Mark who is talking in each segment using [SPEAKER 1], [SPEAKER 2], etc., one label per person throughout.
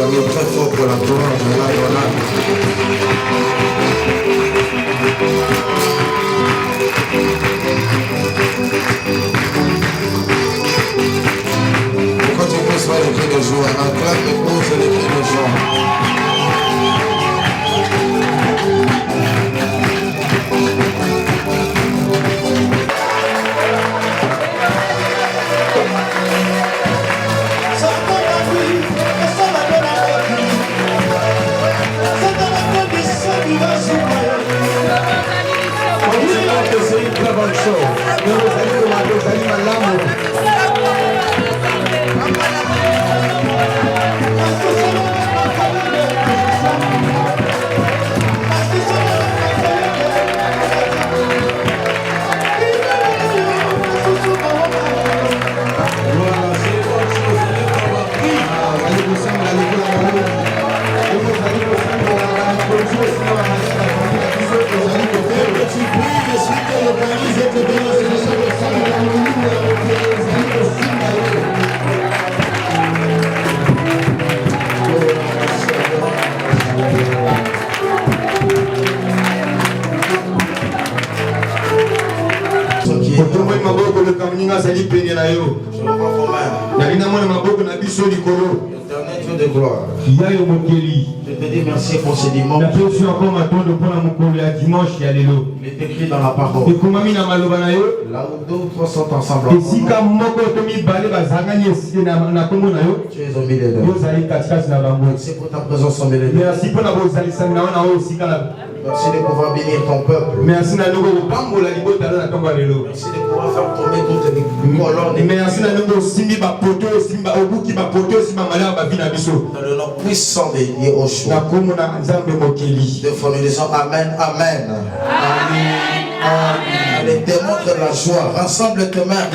[SPEAKER 1] acclamer très fort pour la gloire de l'Adonai. Pourquoi tu poses pas les cris de joie? Acclame et pose les cris de joie. C'est une très bonne chose. Nous Dieu de gloire. Je te dis merci pour ce dimanche. Il est écrit dans la parole. Là où deux ou trois sont ensemble. Tu es au milieu d'eux. Merci pour ta présence au milieu d'eux. Merci de pouvoir bénir ton peuple. Merci de pouvoir faire tomber toutes les colonnes. Dans le nom puissant de Yahushua. Deux fois nous disons Amen, Amen. Amen. Les démons de la joie, rassemble tes mains.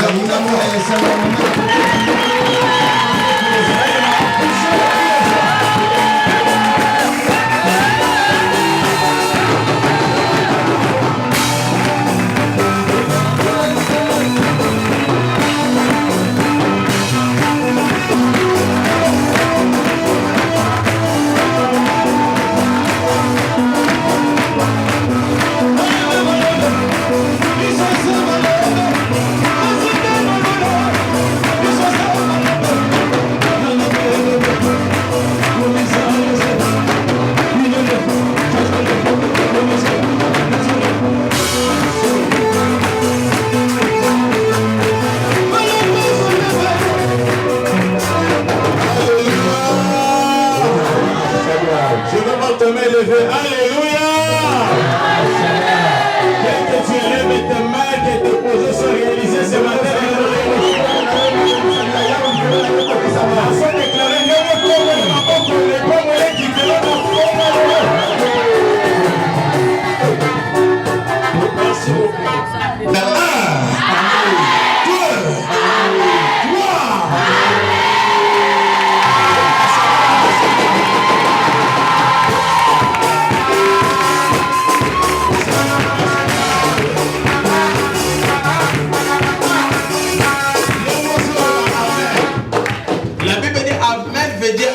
[SPEAKER 1] Alléluia. Dès que tu lèves tes mains, que tes projets sont réalisés ce matin. Afin de déclarer merci beaucoup.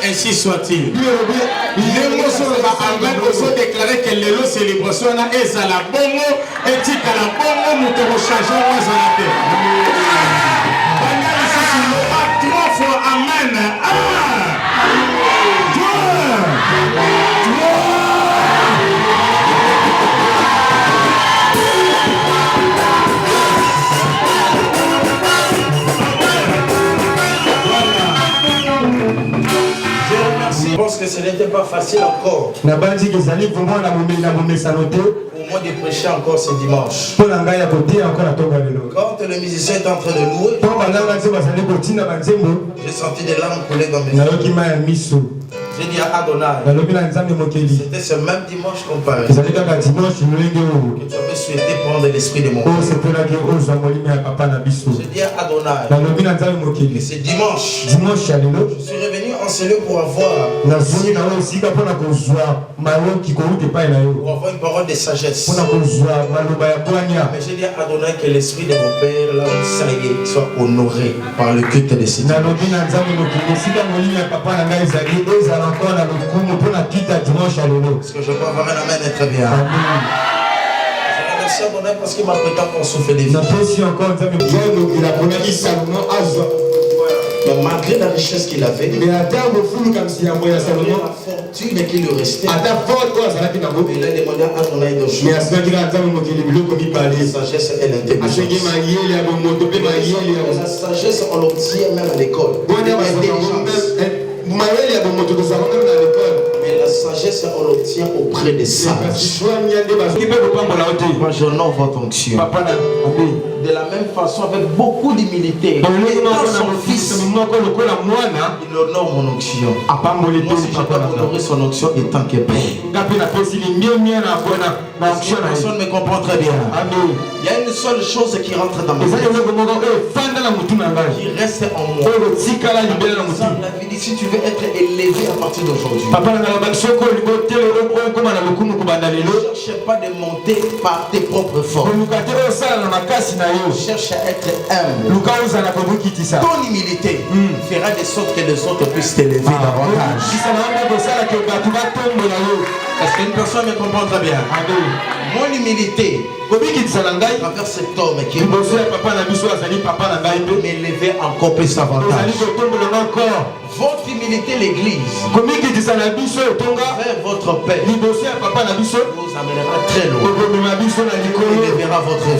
[SPEAKER 1] Ainsi soit-il. Les mots sont amen, ils sont déclarés que les lots célébration et ça la bongo et tika la bongo nous te rechangeons aux terre. Trois fois amen. Je pense que ce n'était pas facile encore pour moi de prêcher encore ce dimanche. Quand le musicien est en train de louer, j'ai senti des larmes couler dans mes yeux. J'ai dit à Adonai, c'était ce même dimanche qu'on parlait, que tu avais souhaité prendre l'esprit de mon père. J'ai dit à Adonai, que ce dimanche, je suis revenu renseigné pour avoir une parole de sagesse. Mais j'ai dit à Adonai que l'esprit de mon père, là où ça y est, soit honoré par le culte de cette dimanche. Est-ce que je peux avoir un amen très bien? Je remercie Adonai parce qu'il m'a prêté qu'on souffle des vies. Mais malgré la richesse qu'il avait, la fortune qui lui restait, il a demandé à Adonai de choses. La sagesse et l'intelligence. La sagesse, on l'obtient même à l'école. Mais la sagesse, on l'obtient auprès des sages. Moi, j'honore votre onction. De la même façon, avec beaucoup d'humilité, étant son fils, il honore mon onction. Moi aussi, je dois honorer son onction étant que père. Personne ne me comprend très bien. Il y a une seule chose qui rentre dans ma tête, qui reste en moi. La vie dit, si tu veux être élevé à partir d'aujourd'hui, ne cherche pas de monter par tes propres forces. Cherche à être humble. Ton humilité fera de sorte que les autres puissent t'élever davantage. Est-ce qu'une personne me comprend très bien? Mon humilité travers cet homme qui est m'élever encore plus davantage. Votre humilité, l'église, vers votre Père, vous amènera très loin. Il élèvera votre vie.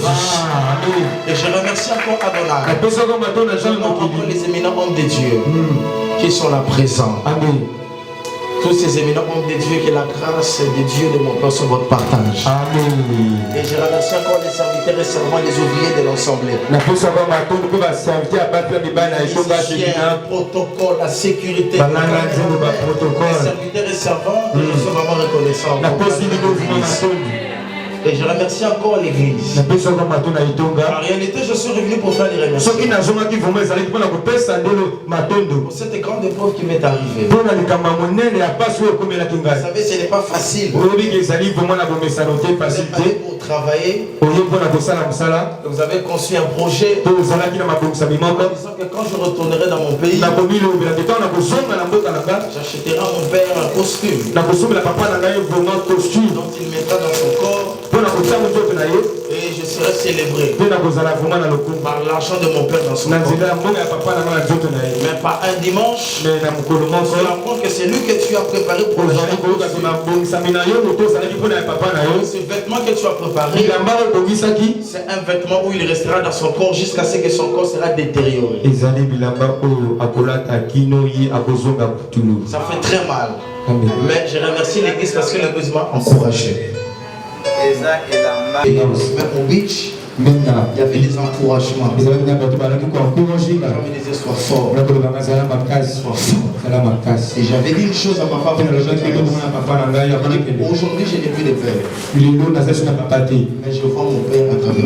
[SPEAKER 1] Et je remercie encore Adonai, encore les éminents hommes de Dieu qui sont là présents. Tous ces éminents hommes de Dieu, que la grâce de Dieu de mon Père soit votre partage. Amen. Et je remercie encore les serviteurs et servants, les ouvriers de l'Assemblée. Le protocole, la sécurité, les serviteurs et servants, je suis vraiment reconnaissant. Et je remercie encore l'église. En réalité, je suis revenu pour faire les remerciements. Pour cette grande épreuve qui m'est arrivée. Vous savez, ce n'est pas facile. Vous avez pour travailler. Vous avez conçu un projet. En disant que quand je retournerai dans mon pays, j'achèterai à mon père un costume dont il mettra dans son corps. Et je serai célébré par l'argent de mon père dans son corps. Mais par un dimanche, je me rends compte que c'est lui que tu as préparé pour le ce vêtement que tu as préparé, c'est un vêtement où il restera dans son corps jusqu'à ce que son corps sera détérioré. Ça fait très mal. Mais je remercie l'église parce que l'église m'a encouragé. Même au beach, il y avait des encouragements. Il y avait des sois forts. Et j'avais dit une chose à ma femme. Aujourd'hui, je n'ai plus de père. Mais je vois mon père à travers.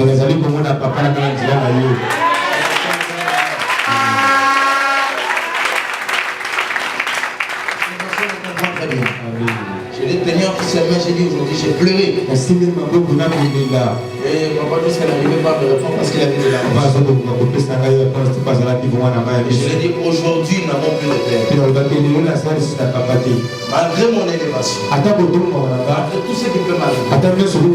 [SPEAKER 1] J'ai dit aujourd'hui, j'ai pleuré. Et papa jusqu'à n'arrivait pas à me répondre parce qu'il avait de l'argent. Je lui ai dit aujourd'hui, nous n'avons plus de père. Malgré mon élévation, malgré tout ce qui peut m'arriver, je serai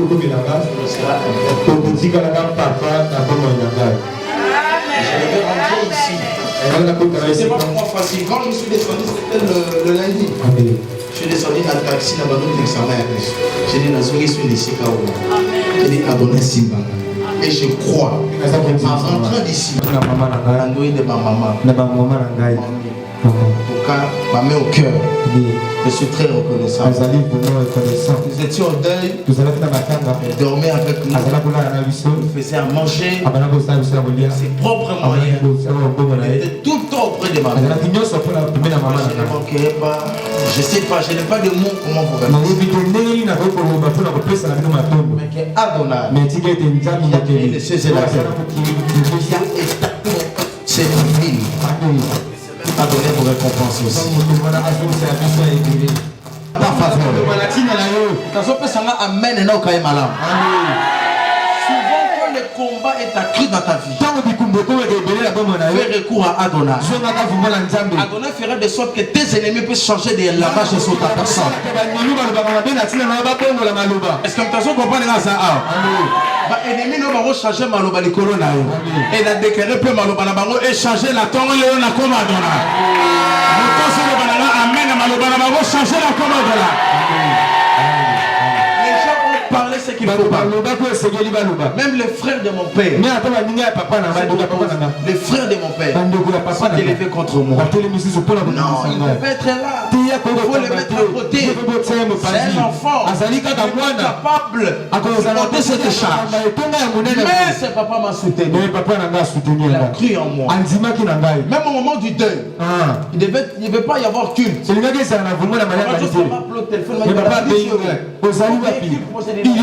[SPEAKER 1] je vais rentrer ici. C'est pas pour moi facile. Quand je suis descendu, c'était le lundi. Je suis descendu dans le taxi, dans le examen. J'ai dit, Nazuri, je suis ici. J'ai dit, Adonai Simba. Et je crois, en rentrant d'ici, Andoué de ma maman. En tout cas, ma main au cœur. Je suis très reconnaissant. Nous étions au deuil. Il dormait avec nous. Il faisait à manger. Ses propres moyens. Il était tout le temps auprès de ma mère. Je ne manquerai pas. Je ne sais pas, je n'ai pas de mots comment vous remercier. Mais que Adonai, il a créé les cieux et la terre. Il a établi cette ville. à donner vos récompenses aussi. Ta faveur. Amen. Souvent quand le combat est accru dans ta vie, fais recours à Adonai. Adonai fera de sorte que tes ennemis puissent changer de lavage sur ta personne. Est-ce que tu comprends ça? Les ennemis vont changer maloba les colonnes et la déclarer peu maloba na bango et changer la tombe le na comme Adonai. Amen maloba na bango changer la comme Adonai. Ce qu'il faut pas. Même les frères de mon père, les frères de mon père sont élevés contre moi. Non, il ne peut pas être là. Il faut les mettre à côté. C'est un enfant capable de porter cette charge. Mais ce papa m'a soutenu. Il a cru en moi. Même au moment du deuil, il ne devait pas y avoir culte. Il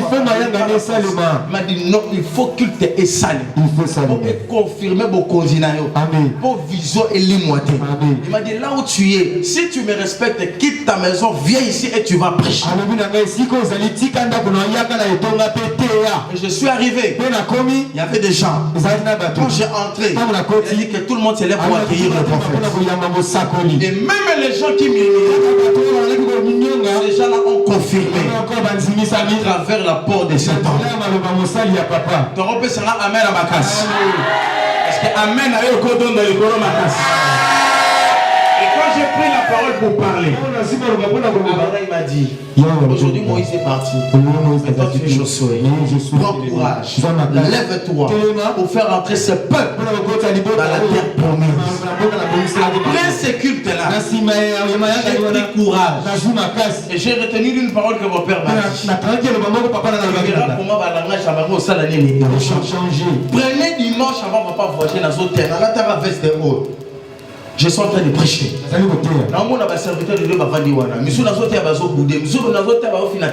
[SPEAKER 1] m'a dit non, il faut culte et salut. Pour confirmer vos cosinaires. Pour vision et limoité. Il m'a dit là où tu es, si tu me respectes, quitte ta maison, viens ici et tu vas prêcher. Et je suis arrivé. Il y avait des gens. Quand j'ai entré, il a dit que tout le monde se lève pour accueillir le prophète. Et même les gens qui m'ignoraient, ces gens-là ont confirmé à travers la porte de Satan. Ton repère sera Amen à ma casse. Parce que Amen a eu le cordon de l'école à ma casse. Et quand j'ai pris la parole pour parler, il m'a dit, aujourd'hui Moïse est parti. Maintenant tu es Josué. Prends courage. Lève-toi pour faire entrer ce peuple dans la terre promise. Après ces cultes-là, j'ai pris courage. Et j'ai retenu une parole que mon père m'a dit. Prenez dimanche avant papa voyager dans une terre. Dans la terre à veste de haut. Je suis en train de prêcher. Dans mon serviteur de Dieu, je suis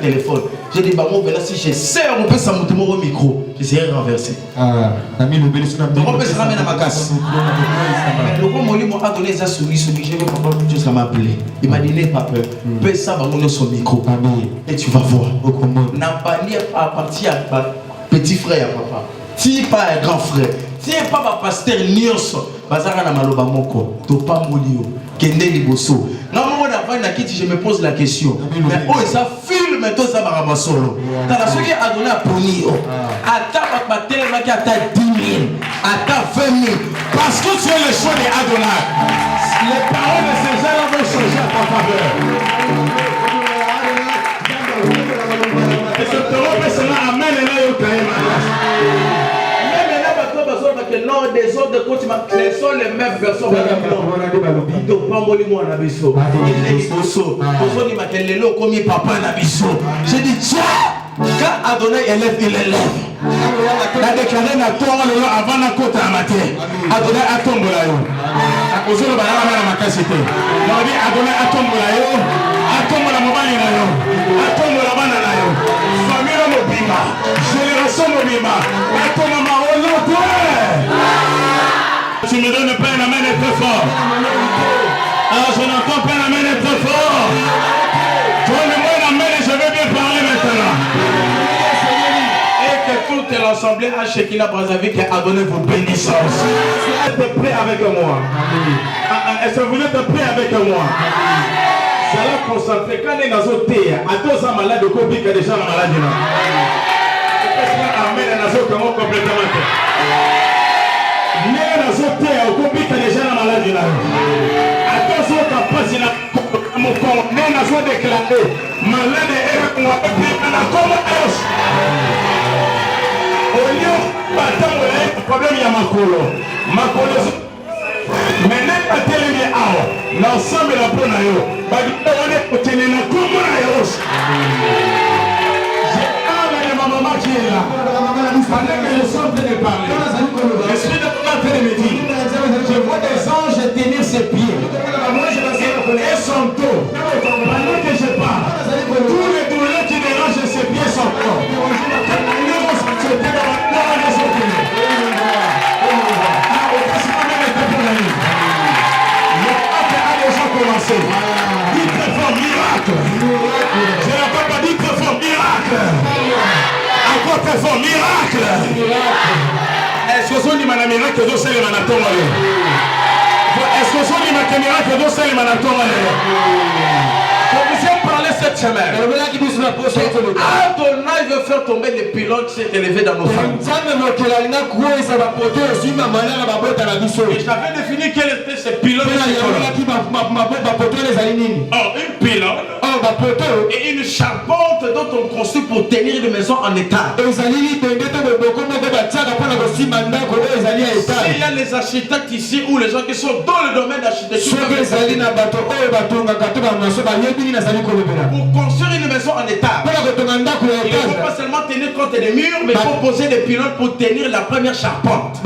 [SPEAKER 1] téléphone. J'ai dit, si je sers un peu ça au micro, je serai renversé. Donc on peut se ramener à ma casse. Le roi Moli m'a donné ça soumis, je vais pas ça m'a appelé. Il m'a dit, n'aie pas peur. Paie ça dans son micro. Et tu vas voir. N'a pas lié à partir à petit frère, papa. Si pas un grand frère. Si pas ma pasteur Nyonso, bazara na maloba moko, to pas molio, kende liboso. Non moi d'avant na kiti je me pose la question. Mais oh ça filme tout ça barama solo. T'as la ce qui a donné à Ponio. Ata papa tellement qui ata 10 000, ata 20 000 parce que tu es le choix de Adonai. Les paroles de ces gens vont changer à ta faveur. Et ce terreau sera amen et là au non, des autres continents, ce sont les mêmes versions. J'ai dit, tiens, quand Adonai élève, il élève. La déclaré na toi avant la côte à matin. Adonai a tombé là. A cause de la macacité. On dit Adonai a tombé là. A tombé la mobile là. A tombé la banane là. Famille mobima. Génération mobima. A tombé ma rôle. Tu me donnes pas un amen très fort. Alors je n'entends pas un amen très fort. Donne-moi un amen et je vais bien parler maintenant. Et que toute l'assemblée à Shekinah Brazzaville qui a donné vos bénissances. Vous êtes prêts avec moi? Est-ce que vous êtes prêts avec moi? Ça l'a concentré. Quand on est dans une terre, à tous les malades, on dit qu'il y a des gens malades. Amen, on a complètement. Mais dans ce terre, on dit que les gens sont malades. Attention, quand on passe dans mon corps, on a déclaré malade et on a pris un accord. Au lieu de problème, il y a ma colo. Mais n'est pas tellement à l'ensemble de la ponayo. On est obtenu la commune. J'ai un de ma maman qui est là. Pendant que je suis en train de parler, je suis en train de me dire, je vois des anges tenir ses pieds et son dos. Pendant que je parle, tous les douleurs qui dérangent ses pieds sont morts.
[SPEAKER 2] très fort. Miracle. Est-ce que vous avez un miracle de celle est-ce que vous avez un miracle de celle vous avez parlé cette semaine. Adonai veut faire tomber les pilotes qui s'est élevé dans nos familles. Et j'avais défini quel était ce pilote. Oh, une pilote et une charpente dont on construit pour tenir une maison en état. S'il y a les architectes ici ou les gens qui sont dans le domaine d'architecture, pour construire une maison en état, il ne faut pas seulement tenir compte des murs, mais il faut poser des pilotes pour tenir la première charpente.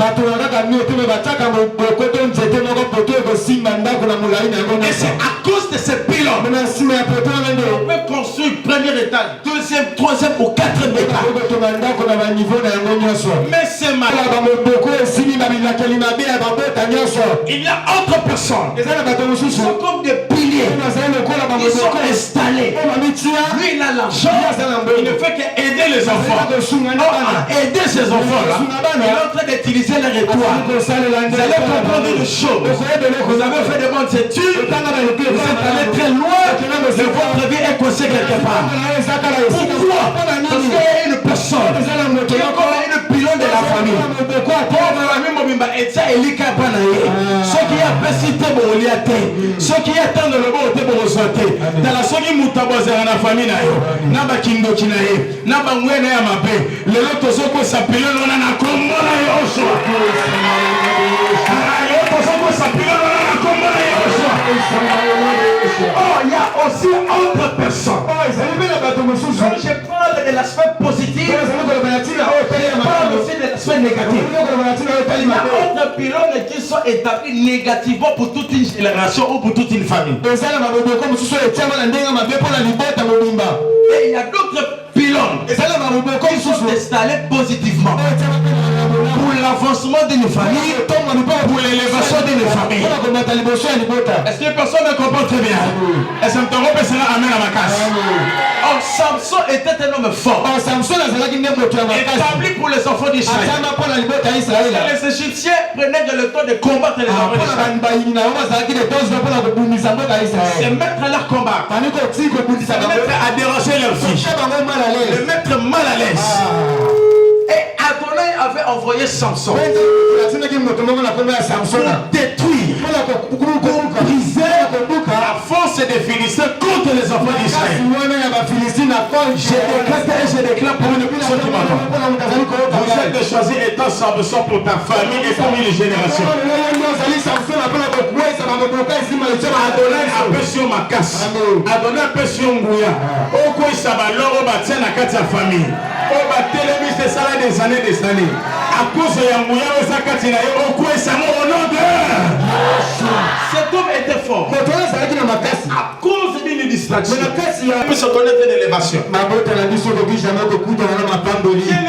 [SPEAKER 2] Et c'est à cause de ces pilotes on peut construire premier étage, deuxième, troisième ou quatrième étage. Mais c'est malin. Il y a autre personne. Ils sont comme des piliers. Ils sont installés. Lui, il a l'argent. Il ne fait qu'aider les enfants. Aider ces enfants-là. Il est en train d'utiliser leur étoile. Vous allez comprendre une chose. Vous avez fait de bonnes études. Vous êtes allé très loin. Mais votre vie est coincée quelque part. Pourquoi? Parce qu'il y a une personne qui est comme une pylône de la famille. Ceux qui ont pesité bon liate, ceux qui attendent le bon te bon sauté. Dans la soki mutaboza na famille na yo, na ba kingo kinaye, na ba ngwena ya mabe. Le loto soko sa pylône na na kombo na yo so. Le loto soko sa pylône na na kombo na yo so. Oh, il y a aussi autre personne. Quand je parle de l'aspect positif, je parle aussi de l'aspect négatif. Il y a autres pylônes qui sont établis négativement pour toute une génération ou pour toute une famille. Et il y a d'autres pylônes qui sont installés positivement pour l'avancement d'une famille, pour l'élévation d'une famille. Est-ce que personne ne comprend très bien? Est-ce que sera amen à ma casse? Oh, Samson était un homme fort, établi pour les enfants d'Israël. Les Égyptiens prenaient le temps de combattre les enfants d'Israël. C'est mettre leur combat, c'est mettre à déranger leur fils, les mettre mal à l'aise. Et Adonai avait envoyé Samson pour détruire, pour briser la force des Philistins contre les enfants d'Israël. Je déclare pour une personne qui m'entend. Vous êtes de choisir étant Samson pour ta famille et pour une génération. Adonai a peu sur ma casse. Adonai a peu sur Ngouya. Au quoi ça va l'or, on va tenir la carte de famille. On va téléviser ça des années, des années. À cause de Yamouya, on va continuer. Au quoi ça va au nom de cet homme était fort. À cause d'une distraction. Il peut se connaître l'élévation. Quelle est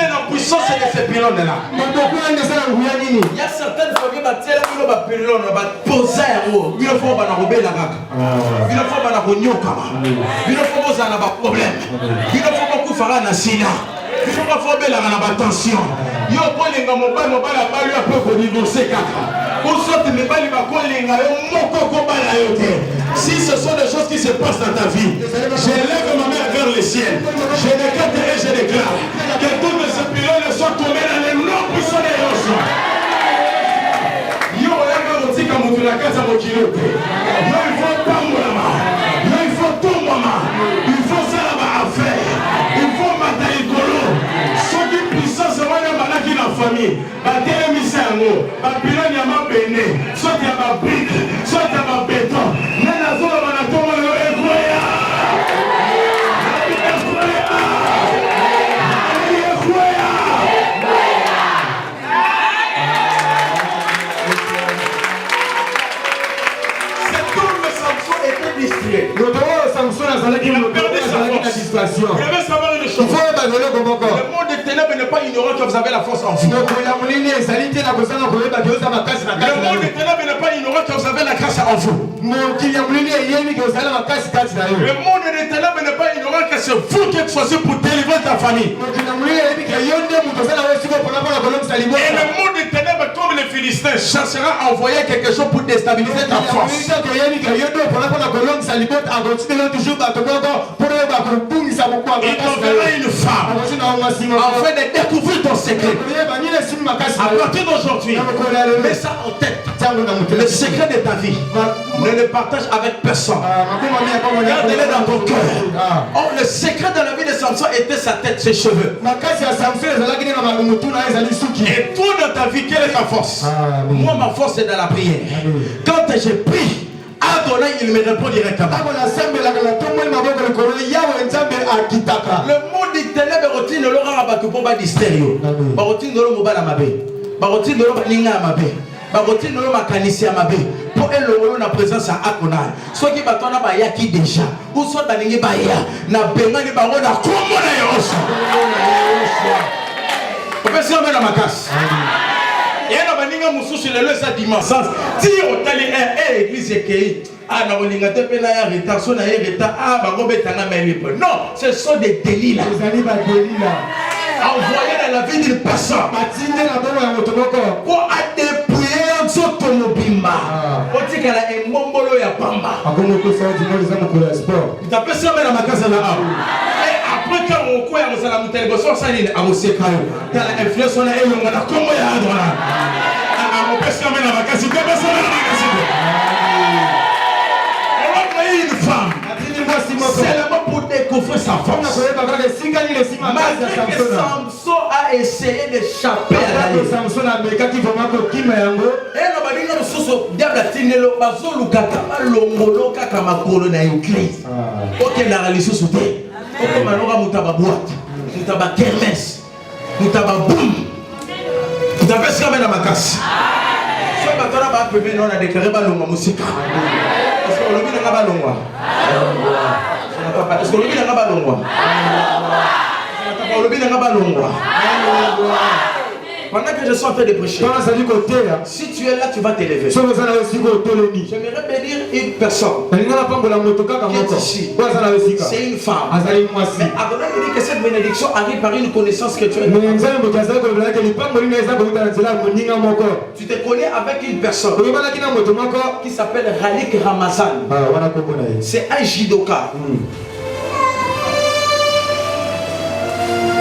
[SPEAKER 2] la puissance de ces pylônes-là? Il y a certaines familles qui ont des pylônes, qui posent un haut. Il faut que la raga. Il faut que la nyokama. Il faut que la problème. Il faut que la nasina. Il faut que la tension. Il faut que la mobile a peu divorcer kaka. Si ce sont des choses qui se passent dans ta vie, j'élève ma main vers le ciel. Je décrète et je déclare que tous ces pylônes soient tombés dans les noms puissants de Yoshua. Yo, il faut pas moi, il faut tout moi, il faut ça là-bas à faire, il faut mater colo. Ceux qui puissants se voient dans la famille, battre les missions, pylône y'a ma béné, soit y'a ma brique, soit y'a ma béton. Nana zola banatomo le ekoya. Il a perdu sa force. Il devait savoir une chose. Le monde des ténèbres n'est pas ignorant que vous avez la force en vous. Le monde des ténèbres n'est pas ignorant que vous avez la grâce en vous. Le monde des ténèbres n'est pas ignorant que c'est vous qui êtes choisi pour délivrer ta famille. Et le monde des ténèbres, comme les Philistins, cherchera à envoyer quelque chose pour déstabiliser ta force. Il te verra une femme afin de découvrir ton secret. À partir d'aujourd'hui, mets ça en tête. Le secret de ta vie, ne le partage avec personne. Garde-le dans ton cœur. Oh, le secret de la vie de Samson était sa tête, ses cheveux. Et toi dans ta vie, quelle est ta force? Moi, ma force est dans la prière. Quand j'ai pris, Adonai, il me répond directement. Le monde dit ténèbres rotine le rabat pour pas d'hystério. Barotine de l'homme la mabe. Barotine de l'homme ninga mabe. Barotine de l'homme makanisi mabe. Pour elle le na présence à Akona. Soit qui batona ba yaki déjà. Ou soit baningi ba ya na benga ni baro na kombo na yoso. On peut se mettre dans ma casse. Et là, baninga mususu le sa dimanche. Tire au tali église ekei. Ah, non, ce sont des délits là. Envoyés dans la vie d'une personne pour dépouiller Sotomobimba. Pour dire qu'elle a un mombolo ya pamba. Tu t'appelles ça dans ma casa là. Et après quand on court à la montagne, on sort ça à Mosekayo. Tu as l'influence on a eu on a comment ya adora. On peut se mettre dans ma casa. Tu peux pas se mettre dans ma casa. Une femme seulement pour découvrir sa force. Malgré que Samson a essayé d'échapper à la vie. Et le badinga mususu diable tinelo bazoluka malongolo kaka makolo na église. OK na lisusu te. OK malonga mutaba boîte. Mutaba kermesse. Mutaba boum. Mutaba sika na makasi. So batona ba pebe non a déclaré balonga musika. Est-ce que le bien n'a pas l'ongwa? Est-ce que le bien n'a pas l'ongwa? Le bien n'a pas l'ongwa. Pendant que je suis en train de prêcher, si tu es là, tu vas t'élever. J'aimerais bénir une personne qui est ici. C'est une femme. Mais Adonai me dit que cette bénédiction arrive par une connaissance que tu as. Tu te connais avec une personne qui s'appelle Ralik Ramazan. C'est un judoka.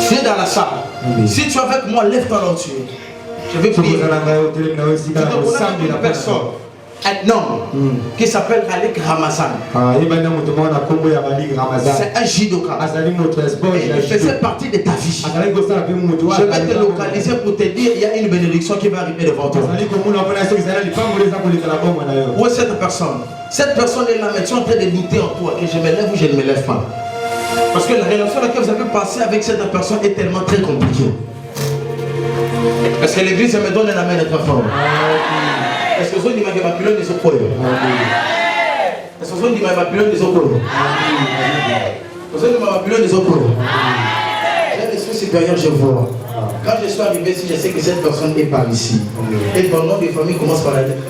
[SPEAKER 2] Tu es dans la salle. Si tu es avec moi, lève-toi entier. Je vais prier. Tu te connais avec une personne, un homme qui s'appelle Ralik Ramazan. C'est un judoka. Et il faisait partie de ta vie. Je vais te localiser pour te dire il y a une bénédiction qui va arriver devant toi. Où est cette personne? Cette personne est là, mais tu es en train de douter en toi que je me lève ou je ne me lève pas. Parce que la relation à laquelle vous avez passé avec cette personne est tellement très compliquée. Est-ce que l'église me donne un amen très fort? Est-ce que vous avez dit que ma pilonne est au coin? Est-ce que vous avez dit que ma pilonne est au coin? Vous avez dit que ma pilonne est au coin? J'ai l'esprit supérieur, je vois. Quand je suis arrivé ici, je sais que cette personne est par ici. Et ton nom de famille commence par la lettre.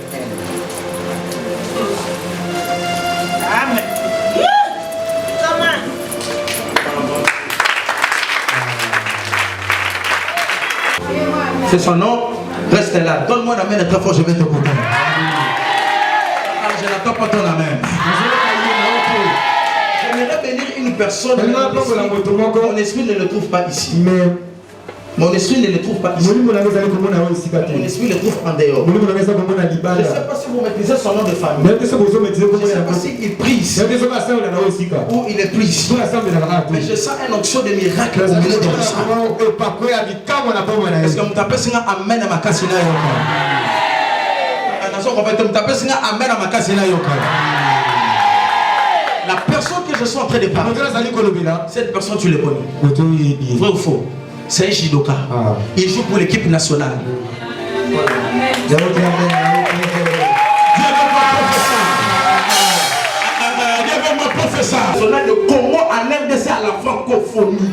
[SPEAKER 2] C'est son nom, reste là. Donne-moi la main très fort, je vais te contenter. Ah, je n'attends pas ton amen. J'aimerais bénir une personne. Mon esprit ne le trouve pas ici. Mon esprit ne le trouve pas ici. Mon esprit le trouve en dehors. Je ne sais pas si vous maîtrisez son nom de famille. Je ne sais pas s'il prie ici ou il est pris ici. Mais je sens un onction de miracle au milieu de ça. Est-ce que vous tapez sur un amen à ma cassina yoka? La personne que je suis en train de parler, cette personne tu le connais. Vrai ou faux? C'est un judoka. Il joue pour l'équipe nationale. Dieu veut me professeur. National de Congo en RDC à la francophonie.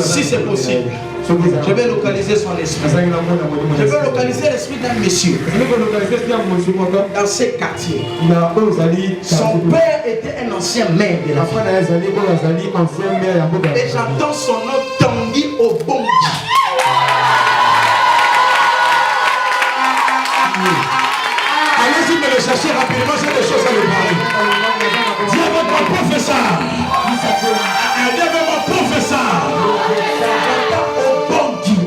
[SPEAKER 1] Si c'est possible, je vais localiser son esprit. Je vais localiser l'esprit d'un monsieur dans ces quartiers. Son père était un ancien maire de la ville. Et j'entends son nom Tanguy Obongi. Allez-y me le chercher rapidement, j'ai des choses à lui parler. Dis avec mon professeur. Dis avec mon professeur. Obongi.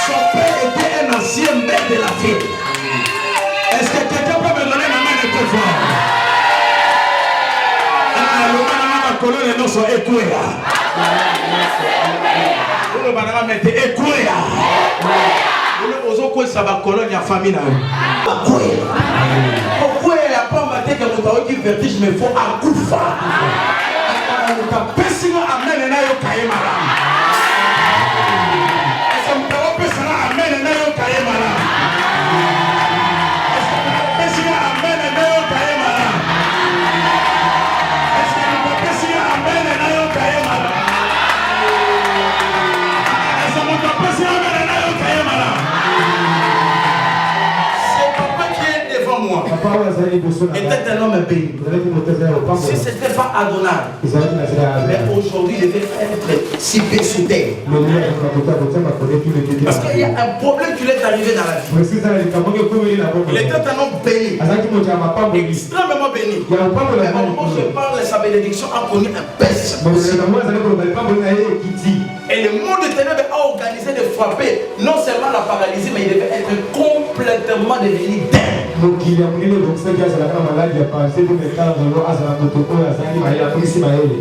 [SPEAKER 1] Son père était un ancien maire de la ville. Est-ce que quelqu'un peut me donner la main de pouvoir? Le maman va colonner dans son écouya. Le maman mette écouya. Ozoko ça va colonner en famille. Pourquoi il n'y a pas maté que vous avez dit vertige, mais il faut un coup de fa. Personne amène na yo kaye malam. Est-ce que vous avez personne amène na yo kaye malam? Est-ce que personne amène na yo kaye malam? Est-ce que personne amène na yo kaye malam? Est-ce que personne amène na yo kaye malam? C'est papa qui est devant moi. Était un homme béni. Si ce n'était pas Adonai, mais aujourd'hui il devait être si sous terre. Parce qu'il y a un problème qui lui est arrivé dans la vie. Il était un homme béni, extrêmement béni. Mais au moment où je parle, sa bénédiction a connu un baisse. Et le monde de ténèbres a organisé de frapper non seulement la paralysie, mais il devait être complètement devenu dingue.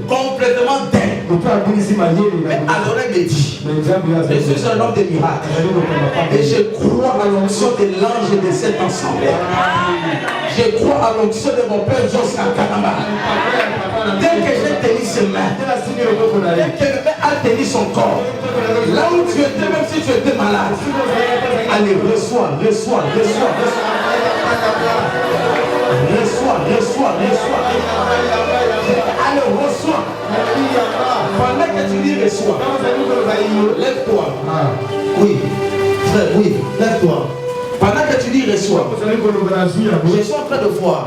[SPEAKER 1] Complètement dingue. Mais alors il me dit, je suis un homme de miracles. Et je crois à l'onction de l'ange de cet ensemble. Je crois à l'onction de mon père Joseph Kanama. Dès que j'ai tenu ses mains, dès que le père a tenu son corps, là où tu étais, même si tu étais malade, allez, reçois. Allez, reçois. Pendant que tu dis reçois, lève-toi. Oui, frère, oui, lève-toi. Pendant que tu dis reçois, je suis en train de voir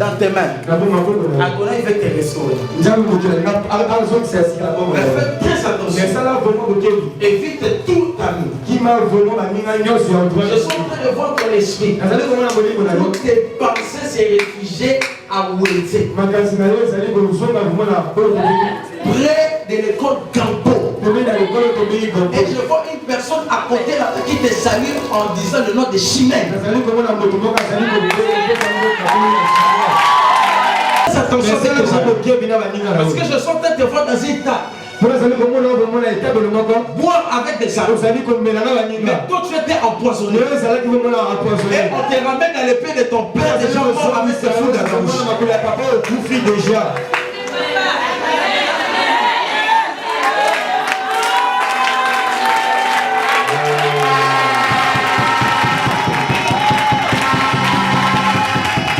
[SPEAKER 1] dans tes mains, Adonai veut te restaurer. Mais fais très attention. Évite tout ami. Je suis en train de voir ton esprit. Toutes tes pensées se réfugier à Ouété. Près de l'école Gampo. Et je vois une personne à côté là qui te salue en disant le nom de Chimène. Attention, parce que je sens te voir dans un état. Boire avec des salauds. Mais toi tu étais empoisonné. Et on te ramène dans l'épée de ton père déjà mort avec ce fou de la bouche.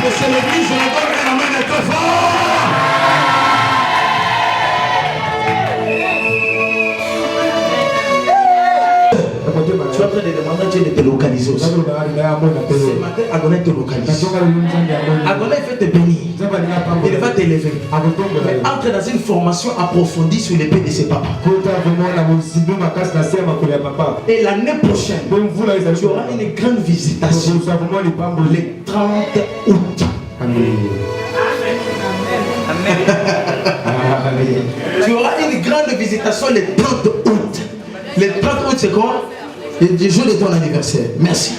[SPEAKER 1] C'est l'église, je la donne la main de très fort. Tu es en train de demander à Dieu de te localiser aussi. Ce matin, Adonai te localise. Adonai veut te bénir. Il va t'élever. Mais entre dans une formation approfondie sur l'épée de ses papas. Et l'année prochaine, tu auras une grande visitation. Le 30 août. Tu auras une grande visitation le 30 août. Le 30 août, c'est quoi? Le jour de ton anniversaire. Merci.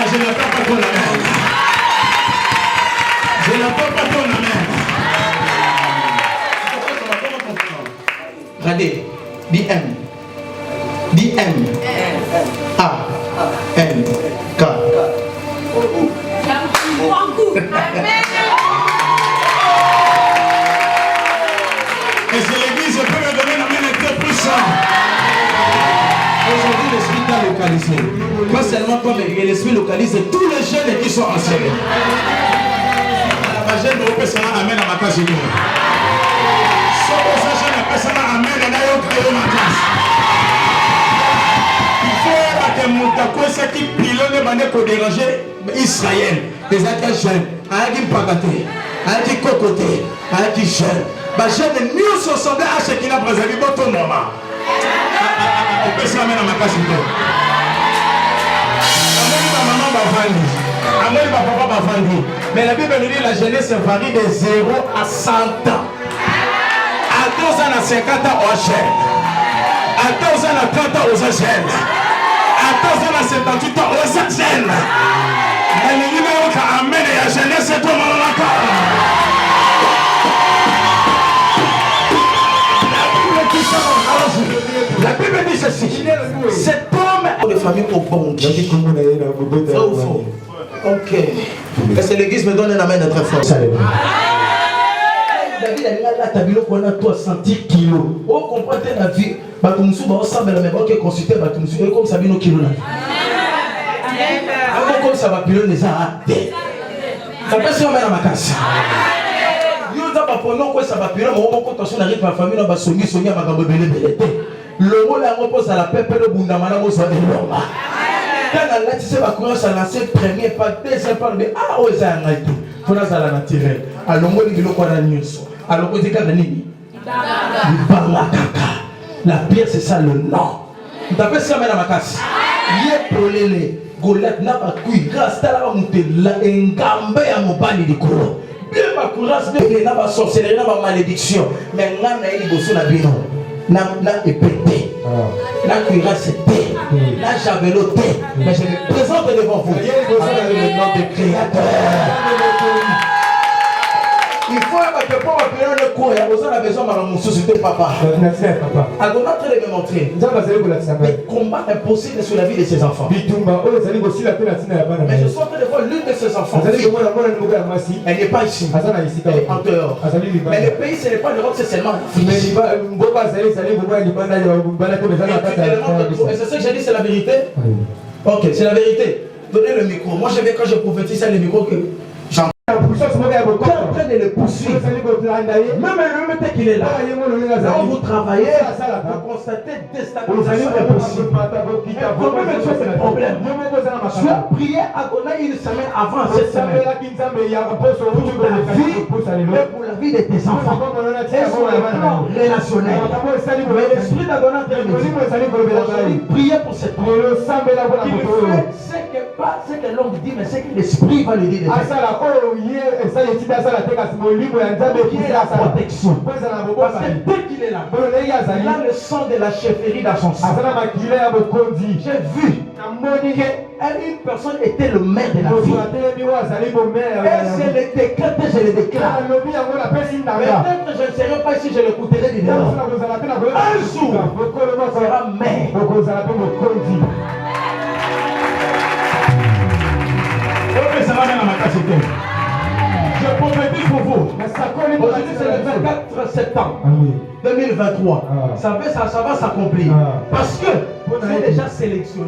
[SPEAKER 1] Je n'attends pas ton amen. Je n'attends pas ton amen. Regardez. DM. DM. A. N. K. Et c'est l'église, je peux me donner la main très puissant. Aujourd'hui, l'esprit t'a localisé. Pas seulement toi, mais l'esprit localise tous les jeunes qui sont enseignés. bagene opesana amen na makasi yo. Soko sacha na pesana amen na yo kayo makasi. Il faut que mutako qui pilone bande ko déranger Israël. Les attaques jeunes, ayaki mpakate, ayaki kokote, ayaki jeune. Bagene nyonso semble à ce qu'il a préservé votre maman. Opesana amen na makasi yo. Maman bavandi, amène papa bavandi. Mais la Bible nous dit la jeunesse varie de 0 à 100 ans. À 2 ans à 50 ans au jeune. À 2 ans à 30 ans aux jeunes. À 2 ans à 78 ans aux jeunes. Mais nous disons qu'amen la jeunesse est comme la La Bible dit ceci. Cet homme de famille au bon Dieu. Ok. Est-ce que l'église me donne un amen très fort? David a dit là, ta bilo qu'on a toi 100 kilos. On comprend la vie. Batumsu ba osamba la meba qui consulter Batumsu et comme ça bino kilo là. Avant comme ça va pilon les a. Ça passe sur ma makasi. Yo za ba pono ko ça va pilon mo ko tension na rythme famille na ba songi songi makambo belé belé. Le mot la repose à la pepe le bundamana mo so de lomba. Quand la laisse va commencer à lancer premier pas deuxième pas de ah oh ça a été faut la sala naturel alors moi dit le quoi la news alors que c'est nini la pierre c'est ça le nom tu t'appelles ça mais la makasi yé polele Goliath n'a pas cuit grâce à la montée la engambe ya mobali likolo bien ma courage bien n'a pas sorcellerie n'a pas malédiction mais ngana il bosso na bino na épété la cuirasse était la javeloté mais je me présente devant vous le nom du Créateur. Il faut que pour appeler le cours et on a besoin de mon société papa. À notre de me montrer des combats impossibles sur la vie de ses enfants. Mais je suis en train de voir l'une de ses enfants. Elle n'est pas ici. Elle est en dehors. Mais le pays ce n'est pas l'Europe, c'est seulement l'Afrique. Et c'est ce que j'ai dit, c'est la vérité. Ok, c'est la vérité. Donnez le micro. Moi je vais quand je prophétise à le micro que j'entends. Qui est en train de le poursuivre. Même dès qu'il est là. Quand vous travaillez, vous constatez déstabilisation impossible. Problème. Tu as prié à Gonaï une semaine avant cette semaine. Pour ta vie, mais pour la vie de tes enfants. Et sur le plan relationnel. Mais l'esprit d'Adonai te dit, priez pour cette prière. Il fait ce que l'homme dit, mais ce que l'esprit va lui dire. Qui est la protection. Parce que dès qu'il est là, il a le sang de la chefferie dans son sang. J'ai vu une personne était le maire de la ville. Et je le décrète, je le déclare. Peut-être je ne serai pas ici, je l'écouterai du dehors. Un jour, on sera maire. Je prophétise pour vous. Aujourd'hui c'est le 24 septembre 2023. Ça va s'accomplir. Parce que vous êtes déjà sélectionné.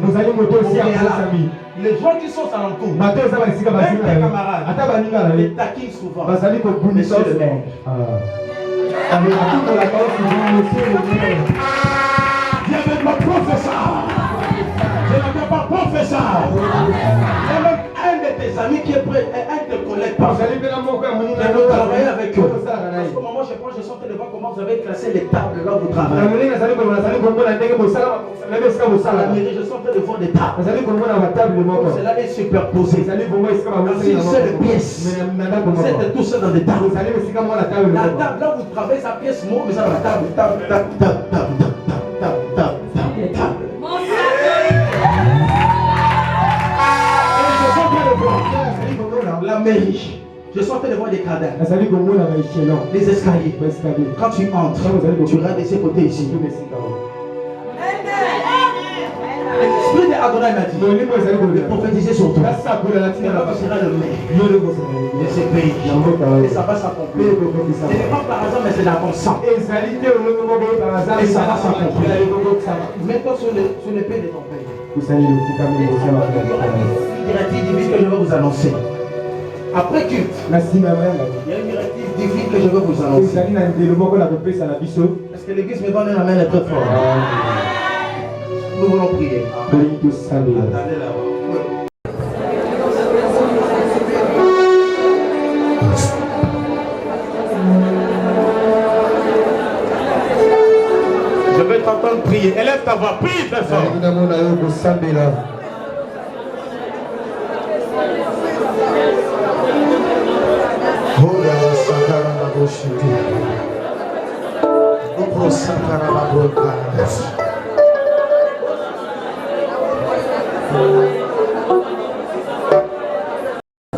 [SPEAKER 1] Les gens qui sont alentour, même tes camarades, les taquinent souvent. Monsieur le maire. Dieu ne m'a professeur. Je ne peux pas professeur. Un de tes amis qui est prêt, un de tes collègues, de travailler avec eux. Parce qu'au moment où je sortais de voir comment vous avez classé les tables là où vous travaillez. Je sortais de voir des tables. Cela est superposé. C'est une seule pièce. C'est tout ça dans des tables. La table là où vous travaillez, sa pièce monte, mais ça dans la table. La mairie. Je suis en train de voir des cadavres. Les escaliers. Quand tu entres, tu regardes de ces côtés ici. L'esprit d'Adonai m'a dit de prophétiser sur toi. Tu seras le maire de ces pays. Et ça va s'accomplir. Ce n'est pas par hasard, mais c'est dans ton sang. Et ça va s'accomplir. Mets-toi sur l'épée de ton père. Il a dit, que je vais vous annoncer. Après culte, il y a une miracle divine que je veux vous annoncer. Est-ce que l'église me donne un amen très fort? Nous voulons prier. Attendez là-bas. Je vais t'entendre prier. Élève ta voix. Prie très fort.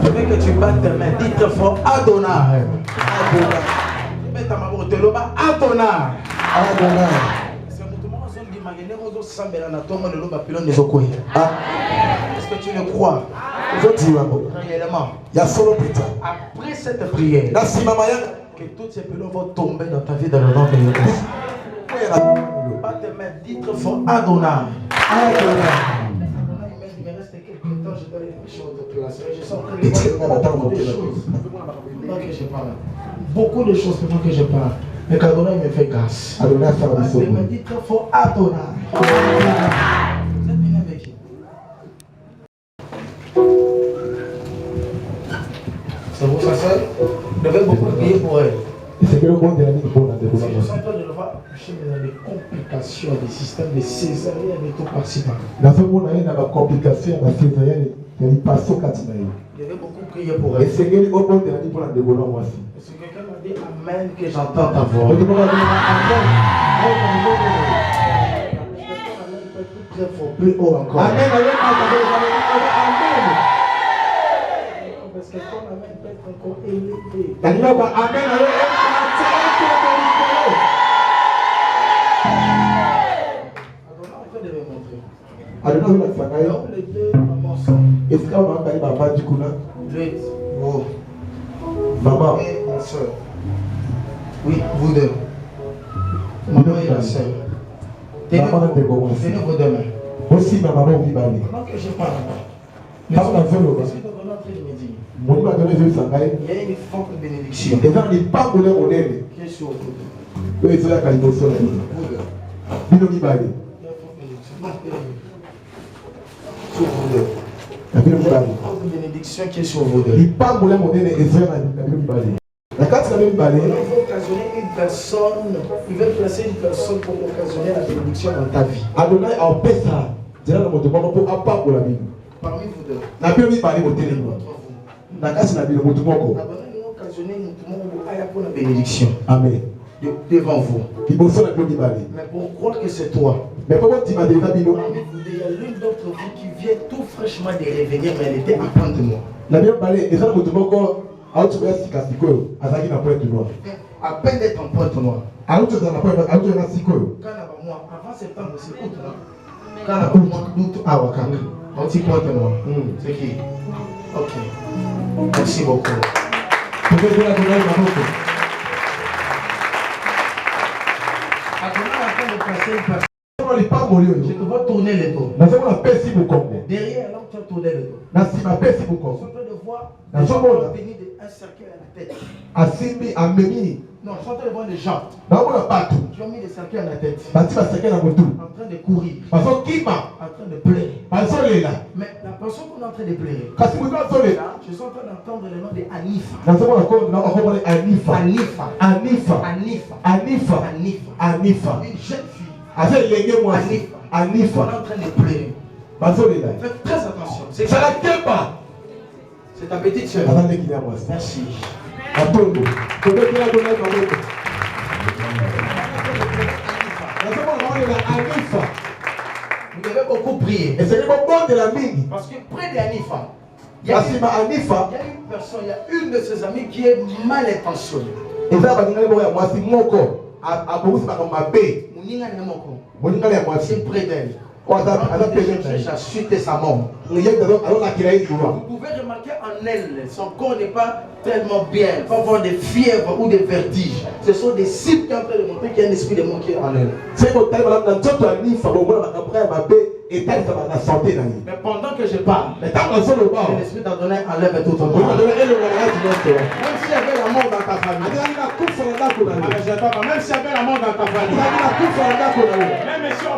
[SPEAKER 1] Je veux que tu battes tes mains. Dis très fort Adonai. Mets ta main au teloba Adonai. Est-ce que tu le crois? Après cette prière, que toutes ces pylônes vont tomber dans ta vie dans le nom de Jésus. Pas tes mains, dis très fort Adonai. Il me reste quelques temps, je dois aller faire de place. Je sens beaucoup de choses pendant que je parle. Mais qu'Adonai me fait grâce. Adonai me dit très fort Adonai. Vous êtes venu avec qui? C'est vous, sa soeur? Vous devez beaucoup prier pour elle. Je suis en train de le voir toucher dans des complications, des systèmes de césarienne et tout par-ci par-là. Je vais beaucoup prier pour elle. Est-ce que quelqu'un m'a dit Amen que j'entends ta voix? Amen. Très fort, plus haut encore. Amen. Parce que ton Amen peut être encore élevé. Amen. Les deux mamans sont. Est-ce qu'on va parler de du coup là? Oh. Maman et ma soeur. Oui, vous deux. Maman et la soeur. Tenez vos deux mains. Aussi, ma maman vit parler. Pendant que je parle, est-ce que vous êtes en train de me dire? Il y a une forte bénédiction qui est sur vous. Vous deux. Il y a une forte bénédiction qui est sur vous deux. Il va occasionner une personne, il va placer une personne pour occasionner la bénédiction dans ta vie. Parmi vous deux. Bénédiction. Amen. Devant vous. Mais pour croire que c'est toi. Il y a l'une d'entre vous qui vient tout fraîchement de revenir, mais elle était à point de moi. À peine d'être en pointe noire. Avant septembre, c'est août. Quand août à Wakak, on dit pointe noire. C'est qui? Ok. Merci beaucoup. Je te vois tourner le dos. Derrière, là où tu as tourné le dos. Je suis en train de voir un cercle à la tête. Non, je suis en train de voir des gens qui ont mis des cercles à la tête. En train de courir. En train de pleurer. Mais la personne qu'on est en train de pleurer, je suis en train d'entendre le nom de Anifa. Une jeune fille. Anifa. On est en train de pleurer. Faites très attention. C'est ta petite soeur. Merci. Vous devez beaucoup prier. Parce que près d'Anifa, il y a une personne, il y a une de ses amies qui est mal intentionnée. C'est près d'elle. Sa chute et sa mort. Vous pouvez remarquer en elle, son corps n'est pas tellement bien. Il peut avoir des fièvres ou des vertiges. Ce sont des signes qui sont en train de montrer qu'il y a un esprit de mort qui est en elle. Mais pendant que je parle, l'esprit d'Adonai enlève tout ton corps. Même s'il y avait la mort dans ta famille, même s'il y avait la mort dans ta famille, même si on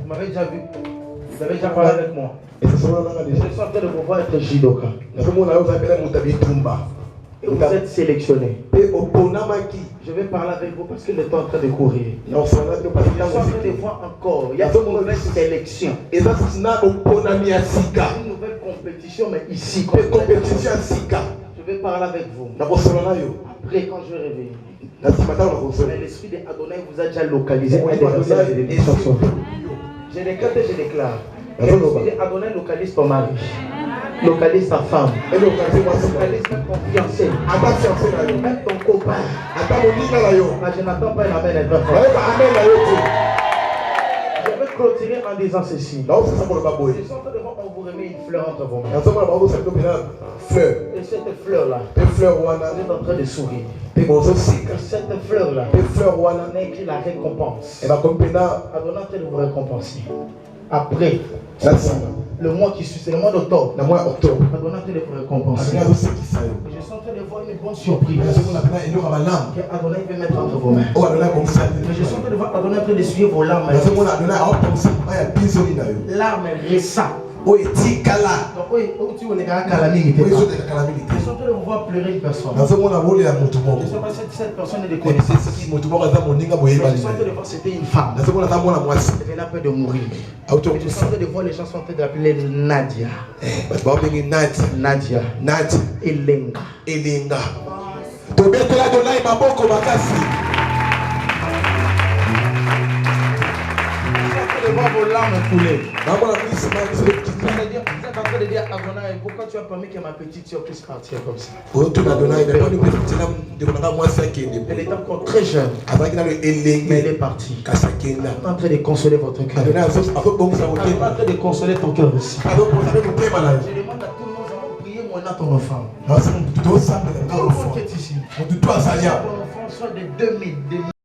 [SPEAKER 1] vous m'avez déjà vu, vous avez déjà parlé avec moi. Et je suis en train de vous voir être judoka. Et vous êtes sélectionné. Je vais parler avec vous parce que le temps est en train de courir. Je suis en train de voir encore. Il y a une nouvelle sélection. Une nouvelle compétition, mais ici. Je vais parler avec vous. Après, quand je vais réveiller. Mais l'esprit d'Adonai vous a déjà localisé. Je déclare et je déclare. L'esprit d'Adonai localise ton mari. Localise ta femme. Localise même ton fiancé. Même ton copain. Je n'attends pas une amen. Je vais clôturer en disant ceci. Je sens que devant on vous remet une fleur entre vos mains. Et cette fleur-là, vous êtes en train de sourire. Et cette fleur-là, on a écrit la récompense. Adonai est en train de vous récompenser. Après, le mois qui suit, c'est le mois d'octobre. Adonai est en train de vous récompenser. Et je suis en train de voir une bonne surprise. Que Adonai veut mettre entre vos mains. Mais je suis en train de voir Adonai en train d'essuyer vos larmes. Larmes récentes. Donc, je suis en train de vous voir pleurer une personne. Je ne sais pas si cette personne est de connaissance. Je suis en train de voir c'était une femme. Elle venait un peu de mourir. Je suis en train de voir les gens sont en train d'appeler Nadia. Nadia. Elenga. De voir vos larmes couler. Vous êtes en train de dire Adonai, pourquoi tu as permis que ma petite soeur puisse partir comme ça? Elle est encore très jeune, mais elle est partie. Elle est en train de consoler votre cœur. Elle est en train de consoler ton cœur aussi. Je demande à tout le monde de prier mon ton enfant. Ton enfant qui est ici. Ton enfant soit de 2000.